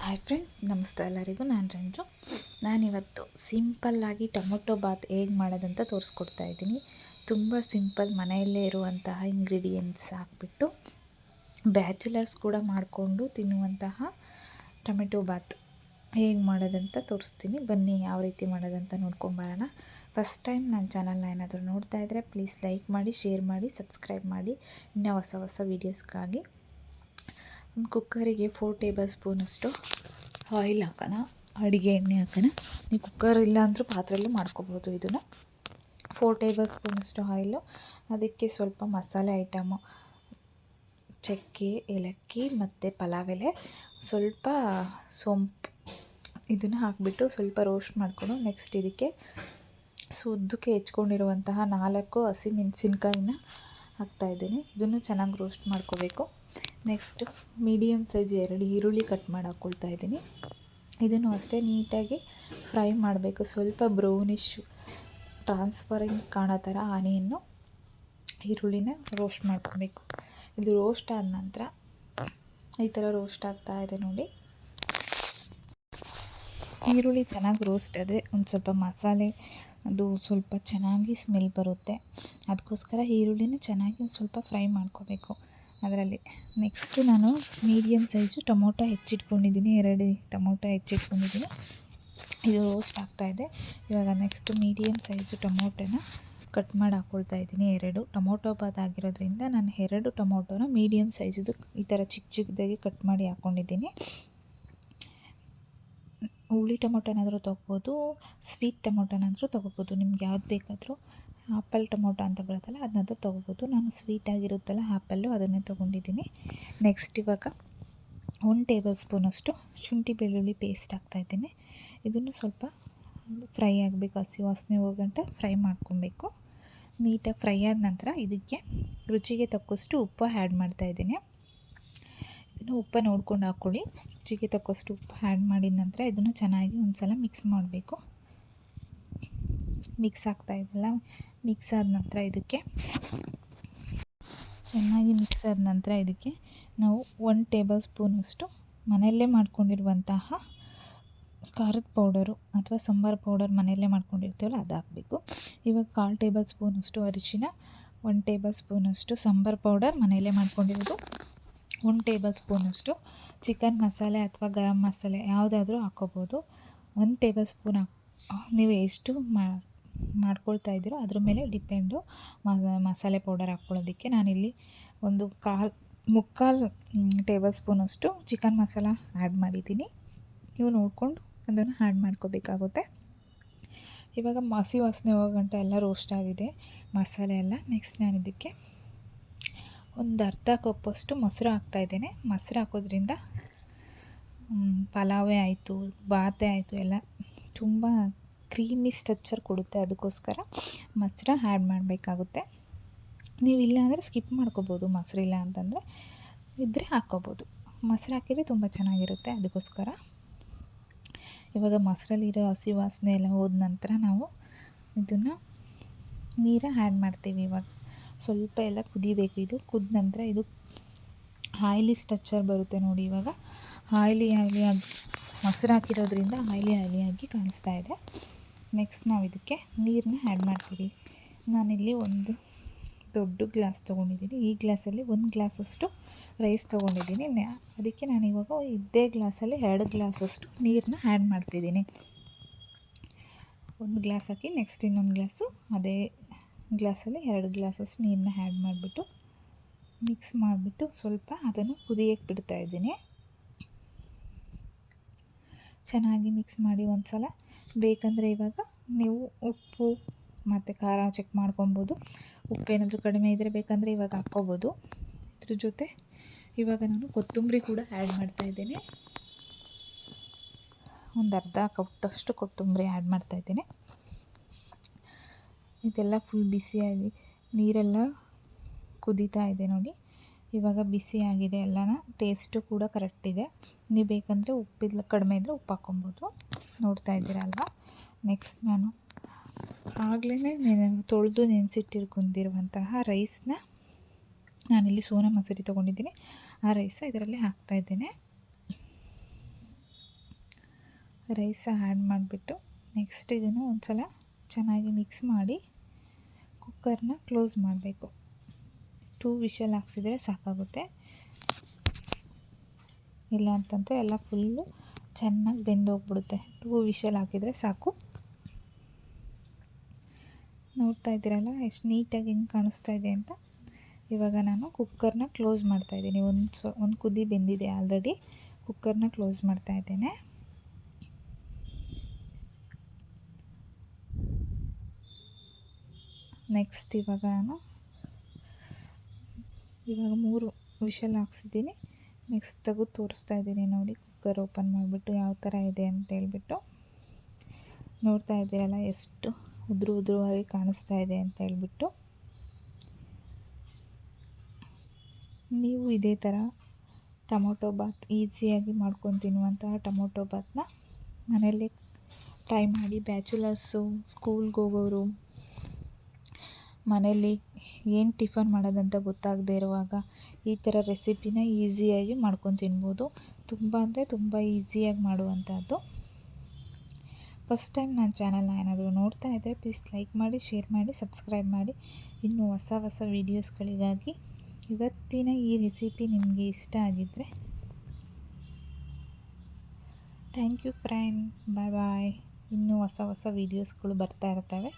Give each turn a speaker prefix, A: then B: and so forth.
A: Hi friends, ನಮಸ್ತೆ ಎಲ್ಲರಿಗೂ. ನಾನು ರಂಜು. ನಾನಿವತ್ತು ಸಿಂಪಲ್ಲಾಗಿ ಟೊಮೊಟೊ ಬಾತ್ ಹೇಗೆ ಮಾಡೋದಂತ ತೋರಿಸ್ಕೊಡ್ತಾ ಇದ್ದೀನಿ. ತುಂಬ ಸಿಂಪಲ್, ಮನೆಯಲ್ಲೇ ಇರುವಂತಹ ಇಂಗ್ರೀಡಿಯೆಂಟ್ಸ್ ಹಾಕ್ಬಿಟ್ಟು ಬ್ಯಾಚುಲರ್ಸ್ ಕೂಡ ಮಾಡಿಕೊಂಡು ತಿನ್ನುವಂತಹ ಟೊಮೆಟೊ ಬಾತ್ ಹೇಗೆ ಮಾಡೋದಂತ ತೋರಿಸ್ತೀನಿ. ಬನ್ನಿ ಯಾವ ರೀತಿ ಮಾಡೋದಂತ ನೋಡ್ಕೊಂಬರೋಣ. ಫಸ್ಟ್ ಟೈಮ್ ನನ್ನ ಚಾನಲ್ನ ಏನಾದರೂ ನೋಡ್ತಾ ಇದ್ದರೆ ಪ್ಲೀಸ್ ಲೈಕ್ ಮಾಡಿ, ಶೇರ್ ಮಾಡಿ, ಸಬ್ಸ್ಕ್ರೈಬ್ ಮಾಡಿ ಇನ್ನೂ ಹೊಸ ವೀಡಿಯೋಸ್ಗಾಗಿ. ಒಂದು ಕುಕ್ಕರಿಗೆ 4 ಟೇಬಲ್ ಸ್ಪೂನಷ್ಟು ಆಯಿಲ್ ಹಾಕೋಣ, ಅಡುಗೆ ಎಣ್ಣೆ ಹಾಕೋಣ. ನೀವು ಕುಕ್ಕರ್ ಇಲ್ಲ ಅಂದರೂ ಪಾತ್ರೆಯಲ್ಲೂ ಮಾಡ್ಕೋಬೋದು. ಇದನ್ನು 4 ಟೇಬಲ್ ಸ್ಪೂನಷ್ಟು ಆಯಿಲು, ಅದಕ್ಕೆ ಸ್ವಲ್ಪ ಮಸಾಲೆ ಐಟಮು, ಚಕ್ಕೆ, ಏಲಕ್ಕಿ ಮತ್ತು ಪಲಾವ್ ಎಲೆ, ಸ್ವಲ್ಪ ಸೋಂಪು, ಇದನ್ನು ಹಾಕಿಬಿಟ್ಟು ಸ್ವಲ್ಪ ರೋಸ್ಟ್ ಮಾಡಿಕೊಂಡು ನೆಕ್ಸ್ಟ್ ಇದಕ್ಕೆ ಉದ್ದಕ್ಕೆ ಹೆಚ್ಕೊಂಡಿರುವಂತಹ 4 ಹಸಿಮೆಣಸಿನ್ಕಾಯಿನ ಹಾಕ್ತಾಯಿದ್ದೀನಿ. ಇದನ್ನು ಚೆನ್ನಾಗಿ ರೋಸ್ಟ್ ಮಾಡ್ಕೋಬೇಕು. ನೆಕ್ಸ್ಟ್ ಮೀಡಿಯಮ್ ಸೈಜ್ 2 ಈರುಳ್ಳಿ ಕಟ್ ಮಾಡಿ ಹಾಕ್ಕೊಳ್ತಾ ಇದ್ದೀನಿ. ಇದನ್ನು ಅಷ್ಟೇ ನೀಟಾಗಿ ಫ್ರೈ ಮಾಡಬೇಕು. ಸ್ವಲ್ಪ ಬ್ರೌನಿಶ್ ಟ್ರಾನ್ಸ್ಪರೆಂಟ್ ಕಾಣೋ ಥರ ಆನಿಯನ್ನು, ಈರುಳ್ಳಿನ ರೋಸ್ಟ್ ಮಾಡ್ಕೋಬೇಕು. ಇದು ರೋಸ್ಟ್ ಆದ ನಂತರ ಈ ಥರ ರೋಸ್ಟ್ ಆಗ್ತಾ ಇದೆ ನೋಡಿ. ಈರುಳ್ಳಿ ಚೆನ್ನಾಗಿ ರೋಸ್ಟ್ ಆದರೆ ಒಂದು ಸ್ವಲ್ಪ ಮಸಾಲೆ ಅದು ಸ್ವಲ್ಪ ಚೆನ್ನಾಗಿ ಸ್ಮೆಲ್ ಬರುತ್ತೆ. ಅದಕ್ಕೋಸ್ಕರ ಈರುಳ್ಳಿನ ಚೆನ್ನಾಗಿ ಒಂದು ಸ್ವಲ್ಪ ಫ್ರೈ ಮಾಡ್ಕೋಬೇಕು ಅದರಲ್ಲಿ. ನೆಕ್ಸ್ಟು ನಾನು ಮೀಡಿಯಮ್ ಸೈಜು ಟೊಮೊಟೊ ಹೆಚ್ಚಿಟ್ಕೊಂಡಿದ್ದೀನಿ, 2 ಟೊಮೊಟೊ ಹೆಚ್ಚಿಟ್ಕೊಂಡಿದ್ದೀನಿ. ಇದು ರೋಸ್ಟ್ ಆಗ್ತಾಯಿದೆ. ಇವಾಗ ನೆಕ್ಸ್ಟು ಮೀಡಿಯಮ್ ಸೈಜು ಟೊಮೊಟೊನ ಕಟ್ ಮಾಡಿ ಹಾಕ್ಕೊಳ್ತಾ ಇದ್ದೀನಿ. 2 ಟೊಮೊಟೊ ಬಾತ್ ಆಗಿರೋದ್ರಿಂದ ನಾನು 2 ಟೊಮೊಟೊನ ಮೀಡಿಯಮ್ ಸೈಜದು ಈ ಥರ ಚಿಕ್ಕದಾಗಿ ಕಟ್ ಮಾಡಿ ಹಾಕ್ಕೊಂಡಿದ್ದೀನಿ. ಹುಳಿ ಟೊಮೊಟೊನಾದರೂ ತೊಗೋಬೋದು, ಸ್ವೀಟ್ ಟೊಮೊಟೊನಾದರೂ ತೊಗೋಬೋದು. ನಿಮ್ಗೆ ಯಾವ್ದು ಬೇಕಾದರೂ. ಆ್ಯಪಲ್ ಟೊಮೊಟೊ ಅಂತ ಬರುತ್ತಲ್ಲ ಅದನ್ನಾದರೂ ತೊಗೋಬೋದು. ನಾನು ಸ್ವೀಟಾಗಿರುತ್ತಲ್ಲ ಆ್ಯಪಲ್ಲು, ಅದನ್ನೇ ತೊಗೊಂಡಿದ್ದೀನಿ. ನೆಕ್ಸ್ಟ್ ಇವಾಗ 1 ಟೇಬಲ್ ಸ್ಪೂನಷ್ಟು ಶುಂಠಿ ಬೆಳ್ಳುಳ್ಳಿ ಪೇಸ್ಟ್ ಹಾಕ್ತಾಯಿದ್ದೀನಿ. ಇದನ್ನು ಸ್ವಲ್ಪ ಫ್ರೈ ಆಗಬೇಕು, ಹಸಿ ವಾಸನೆ ಹೋಗಂಟ ಫ್ರೈ ಮಾಡ್ಕೊಬೇಕು. ನೀಟಾಗಿ ಫ್ರೈ ಆದ ನಂತರ ಇದಕ್ಕೆ ರುಚಿಗೆ ತಕ್ಕಷ್ಟು ಉಪ್ಪು ಆ್ಯಡ್ ಮಾಡ್ತಾಯಿದ್ದೀನಿ. ಇದನ್ನು ಉಪ್ಪು ನೋಡ್ಕೊಂಡು ಹಾಕ್ಕೊಳ್ಳಿ. ರುಚಿಗೆ ತಕ್ಕಷ್ಟು ಉಪ್ಪು ಆ್ಯಡ್ ಮಾಡಿದ ನಂತರ ಇದನ್ನು ಚೆನ್ನಾಗಿ ಒಂದು ಸಲ ಮಿಕ್ಸ್ ಮಾಡಬೇಕು. ಮಿಕ್ಸ್ ಆಗ್ತಾಯಿದ್ದಲ್ಲ, ಮಿಕ್ಸ್ ಆದ ನಂತರ ಇದಕ್ಕೆ ಚೆನ್ನಾಗಿ ಮಿಕ್ಸ್ ಆದ ನಂತರ ಇದಕ್ಕೆ ನಾವು 1 ಟೇಬಲ್ ಸ್ಪೂನಷ್ಟು ಮನೆಯಲ್ಲೇ ಮಾಡ್ಕೊಂಡಿರುವಂತಹ ಖಾರದ ಪೌಡರು ಅಥವಾ ಸಾಂಬಾರು ಪೌಡರ್ ಮನೆಯಲ್ಲೇ ಮಾಡ್ಕೊಂಡಿರ್ತೀವಲ್ಲ ಅದು ಹಾಕಬೇಕು. ಇವಾಗ 1/4 ಟೇಬಲ್ ಸ್ಪೂನಷ್ಟು ಅರಿಶಿನ, 1 ಟೇಬಲ್ ಸ್ಪೂನಷ್ಟು ಸಾಂಬಾರು ಪೌಡರ್ ಮನೆಯಲ್ಲೇ ಮಾಡ್ಕೊಂಡಿರೋದು, 1 ಟೇಬಲ್ ಸ್ಪೂನಷ್ಟು ಚಿಕನ್ ಮಸಾಲೆ ಅಥವಾ ಗರಂ ಮಸಾಲೆ ಯಾವುದಾದ್ರೂ ಹಾಕ್ಕೋಬೋದು. 1 ಟೇಬಲ್ ಸ್ಪೂನ್ ನೀವು ಎಷ್ಟು ಮಾಡ್ಕೊಳ್ತಾ ಇದ್ದೀರೋ ಅದ್ರ ಮೇಲೆ ಡಿಪೆಂಡು ಮಸಾಲೆ ಪೌಡರ್ ಹಾಕ್ಕೊಳ್ಳೋದಕ್ಕೆ. ನಾನಿಲ್ಲಿ ಒಂದು ಮುಕ್ಕಾಲು ಟೇಬಲ್ ಸ್ಪೂನಷ್ಟು ಚಿಕನ್ ಮಸಾಲ ಆ್ಯಡ್ ಮಾಡಿದ್ದೀನಿ. ನೀವು ನೋಡಿಕೊಂಡು ಅದನ್ನು ಆ್ಯಡ್ ಮಾಡ್ಕೋಬೇಕಾಗುತ್ತೆ. ಇವಾಗ ಹಸಿ ವಾಸನೆ ಹೋಗಂಟ ಎಲ್ಲ ರೋಸ್ಟ್ ಆಗಿದೆ ಮಸಾಲೆ ಎಲ್ಲ. ನೆಕ್ಸ್ಟ್ ನಾನು ಇದಕ್ಕೆ ಒಂದು ಅರ್ಧ ಕಪ್ಪಷ್ಟು ಮೊಸರು ಹಾಕ್ತಾಯಿದ್ದೇನೆ. ಮೊಸರು ಹಾಕೋದ್ರಿಂದ ಪಲಾವೇ ಆಯಿತು, ಬಾತೇ ಆಯಿತು, ಎಲ್ಲ ತುಂಬ ಕ್ರೀಮಿ ಸ್ಟ್ರಕ್ಚರ್ ಕೊಡುತ್ತೆ. ಅದಕ್ಕೋಸ್ಕರ ಮೊಸರು ಆ್ಯಡ್ ಮಾಡಬೇಕಾಗುತ್ತೆ. ನೀವು ಇಲ್ಲ ಅಂದರೆ ಸ್ಕಿಪ್ ಮಾಡ್ಕೋಬೋದು. ಮೊಸರಿಲ್ಲ ಅಂತಂದರೆ ಇದ್ದರೆ ಹಾಕ್ಕೋಬೋದು. ಮೊಸರು ಹಾಕಿದರೆ ತುಂಬ ಚೆನ್ನಾಗಿರುತ್ತೆ. ಅದಕ್ಕೋಸ್ಕರ ಇವಾಗ ಮೊಸರಲ್ಲಿರೋ ಹಸಿ ವಾಸನೆ ಎಲ್ಲ ಹೋದ ನಂತರ ನಾವು ಇದನ್ನು ನೀರು ಆ್ಯಡ್ ಮಾಡ್ತೀವಿ. ಇವಾಗ ಸ್ವಲ್ಪ ಎಲ್ಲ ಕುದಿಬೇಕು. ಇದು ಕುದ ನಂತರ ಇದು ಆಯ್ಲಿ ಸ್ಟ್ರಕ್ಚರ್ ಬರುತ್ತೆ ನೋಡಿ. ಇವಾಗ ಆಯ್ಲಿ ಆಗಿ ಮೊಸರು ಹಾಕಿರೋದ್ರಿಂದ ಆಯ್ಲಿ ಕಾಣಿಸ್ತಾ ಇದೆ. ನೆಕ್ಸ್ಟ್ ನಾವು ಇದಕ್ಕೆ ನೀರನ್ನ ಆ್ಯಡ್ ಮಾಡ್ತೀವಿ. ನಾನಿಲ್ಲಿ ಒಂದು ದೊಡ್ಡ ಗ್ಲಾಸ್ ತೊಗೊಂಡಿದ್ದೀನಿ. ಈ ಗ್ಲಾಸಲ್ಲಿ 1 ಗ್ಲಾಸಷ್ಟು ರೈಸ್ ತೊಗೊಂಡಿದ್ದೀನಿ. ಅದಕ್ಕೆ ನಾನು ಇವಾಗ ಇದೇ ಗ್ಲಾಸಲ್ಲಿ 2 ಗ್ಲಾಸಷ್ಟು ನೀರನ್ನ ಆ್ಯಡ್ ಮಾಡ್ತಿದ್ದೀನಿ. 1 ಗ್ಲಾಸ್ ಹಾಕಿ ನೆಕ್ಸ್ಟ್ ಇನ್ನೊಂದು ಗ್ಲಾಸು ಅದೇ ಗ್ಲಾಸಲ್ಲಿ 2 ಗ್ಲಾಸಷ್ಟು ನೀರನ್ನ ಆ್ಯಡ್ ಮಾಡಿಬಿಟ್ಟು ಮಿಕ್ಸ್ ಮಾಡಿಬಿಟ್ಟು ಸ್ವಲ್ಪ ಅದನ್ನು ಕುದಿಯಕ್ಕೆ ಬಿಡ್ತಾಯಿದ್ದೀನಿ. ಚೆನ್ನಾಗಿ ಮಿಕ್ಸ್ ಮಾಡಿ ಒಂದು ಸಲ. ಬೇಕಂದರೆ ಇವಾಗ ನೀವು ಉಪ್ಪು ಮತ್ತು ಖಾರ ಚೆಕ್ ಮಾಡ್ಕೊಬೋದು. ಉಪ್ಪೇನಾದರೂ ಕಡಿಮೆ ಇದ್ದರೆ ಬೇಕಂದರೆ ಇವಾಗ ಹಾಕ್ಕೋಬೋದು. ಇದ್ರ ಜೊತೆ ಇವಾಗ ನಾನು ಕೊತ್ತಂಬರಿ ಕೂಡ ಆ್ಯಡ್ ಮಾಡ್ತಾಯಿದ್ದೇನೆ. ಒಂದು ಅರ್ಧ ಕಪ್ಪಷ್ಟು ಕೊತ್ತಂಬರಿ ಆ್ಯಡ್ ಮಾಡ್ತಾಯಿದ್ದೇನೆ. ಇದೆಲ್ಲ ಫುಲ್ ಬಿಸಿಯಾಗಿ ನೀರೆಲ್ಲ ಕುದೀತಾ ಇದೆ ನೋಡಿ. ಇವಾಗ ಬಿಸಿಯಾಗಿದೆ ಎಲ್ಲನ. ಟೇಸ್ಟು ಕೂಡ ಕರೆಕ್ಟ್ ಇದೆ. ನೀವು ಬೇಕಂದರೆ ಉಪ್ಪಿಲ್ಲ ಕಡಿಮೆ ಇದ್ದರೆ ಉಪ್ಪು ಹಾಕ್ಕೊಬೋದು. ನೋಡ್ತಾ ಇದ್ದೀರಲ್ವ. ನೆಕ್ಸ್ಟ್ ನಾನು ಆಗಲೇ ತೊಳೆದು ನೆನೆಸಿಟ್ಟಿರ್ಕೊಂಡಿರುವಂತಹ ರೈಸ್ನ ನಾನಿಲ್ಲಿ ಸೋನಾ ಮಸೂರಿ ತೊಗೊಂಡಿದ್ದೀನಿ. ಆ ರೈಸ್ ಇದರಲ್ಲಿ ಹಾಕ್ತಾಯಿದ್ದೇನೆ. ರೈಸ ಆ್ಯಡ್ ಮಾಡಿಬಿಟ್ಟು ನೆಕ್ಸ್ಟ್ ಇದನ್ನು ಒಂದು ಸಲ ಚೆನ್ನಾಗಿ ಮಿಕ್ಸ್ ಮಾಡಿ ಕುಕ್ಕರ್ನ ಕ್ಲೋಸ್ ಮಾಡಬೇಕು. 2 ವಿಷಲ್ ಹಾಕ್ಸಿದ್ರೆ ಸಾಕಾಗುತ್ತೆ, ಇಲ್ಲ ಅಂತಂದರೆ ಎಲ್ಲ ಫುಲ್ಲು ಚೆನ್ನಾಗಿ ಬೆಂದೋಗ್ಬಿಡುತ್ತೆ. 2 ವಿಷಲ್ ಹಾಕಿದರೆ ಸಾಕು. ನೋಡ್ತಾ ಇದ್ದೀರಲ್ಲ ಎಷ್ಟು ನೀಟಾಗಿ ಹೆಂಗೆ ಕಾಣಿಸ್ತಾ ಇದೆ ಅಂತ. ಇವಾಗ ನಾನು ಕುಕ್ಕರ್ನ ಕ್ಲೋಸ್ ಮಾಡ್ತಾಯಿದ್ದೀನಿ. ಒಂದು ಕುದಿ ಬೆಂದಿದೆ ಆಲ್ರೆಡಿ. ಕುಕ್ಕರ್ನ ಕ್ಲೋಸ್ ಮಾಡ್ತಾ ಇದ್ದೇನೆ. ನೆಕ್ಸ್ಟ್ ಇವಾಗ 3 ವಿಷಲ್ ಹಾಕ್ಸಿದ್ದೀನಿ. ನೆಕ್ಸ್ಟ್ ತೆಗೆದು ತೋರಿಸ್ತಾ ಇದ್ದೀನಿ ನೋಡಿ, ಕುಕ್ಕರ್ ಓಪನ್ ಮಾಡಿಬಿಟ್ಟು ಯಾವ ಥರ ಇದೆ ಅಂತ ಹೇಳ್ಬಿಟ್ಟು. ನೋಡ್ತಾ ಇದ್ದೀರಲ್ಲ ಎಷ್ಟು ಉದುರುವಾಗಿ ಕಾಣಿಸ್ತಾ ಇದೆ ಅಂತ ಹೇಳ್ಬಿಟ್ಟು. ನೀವು ಇದೇ ಥರ ಟೊಮೊಟೊ ಬಾತ್ ಈಸಿಯಾಗಿ ಮಾಡ್ಕೊಂಡು ತಿನ್ನುವಂತಹ ಟೊಮೊಟೊ ಬಾತನ್ನ ಮನೆಯಲ್ಲೇ ಟ್ರೈ ಮಾಡಿ. ಬ್ಯಾಚುಲರ್ಸು, ಸ್ಕೂಲ್ಗೆ ಹೋಗೋರು, ಮನೇಲಿ ಏನು ಟಿಫನ್ ಮಾಡೋದಂತ ಗೊತ್ತಾಗದೇ ಇರುವಾಗ ಈ ಥರ ರೆಸಿಪಿನ ಈಸಿಯಾಗಿ ಮಾಡ್ಕೊಂಡು ತಿನ್ಬೋದು. ತುಂಬ ಅಂದರೆ ತುಂಬ ಈಸಿಯಾಗಿ ಮಾಡುವಂಥದ್ದು. ಫಸ್ಟ್ ಟೈಮ್ ನನ್ನ ಚಾನಲ್ನ ಏನಾದರೂ ನೋಡ್ತಾ ಇದ್ದರೆ ಪ್ಲೀಸ್ ಲೈಕ್ ಮಾಡಿ, ಶೇರ್ ಮಾಡಿ, ಸಬ್ಸ್ಕ್ರೈಬ್ ಮಾಡಿ. ಇನ್ನೂ ಹೊಸ ವೀಡಿಯೋಸ್ಗಳಿಗಾಗಿ ಇವತ್ತಿನ ಈ ರೆಸಿಪಿ ನಿಮಗೆ ಇಷ್ಟ ಆಗಿದ್ದರೆ ಥ್ಯಾಂಕ್ ಯು ಫ್ರೆಂಡ್. ಬಾಯ್ ಬಾಯ್. ಇನ್ನೂ ಹೊಸ ವೀಡಿಯೋಸ್ಗಳು ಬರ್ತಾ ಇರ್ತವೆ.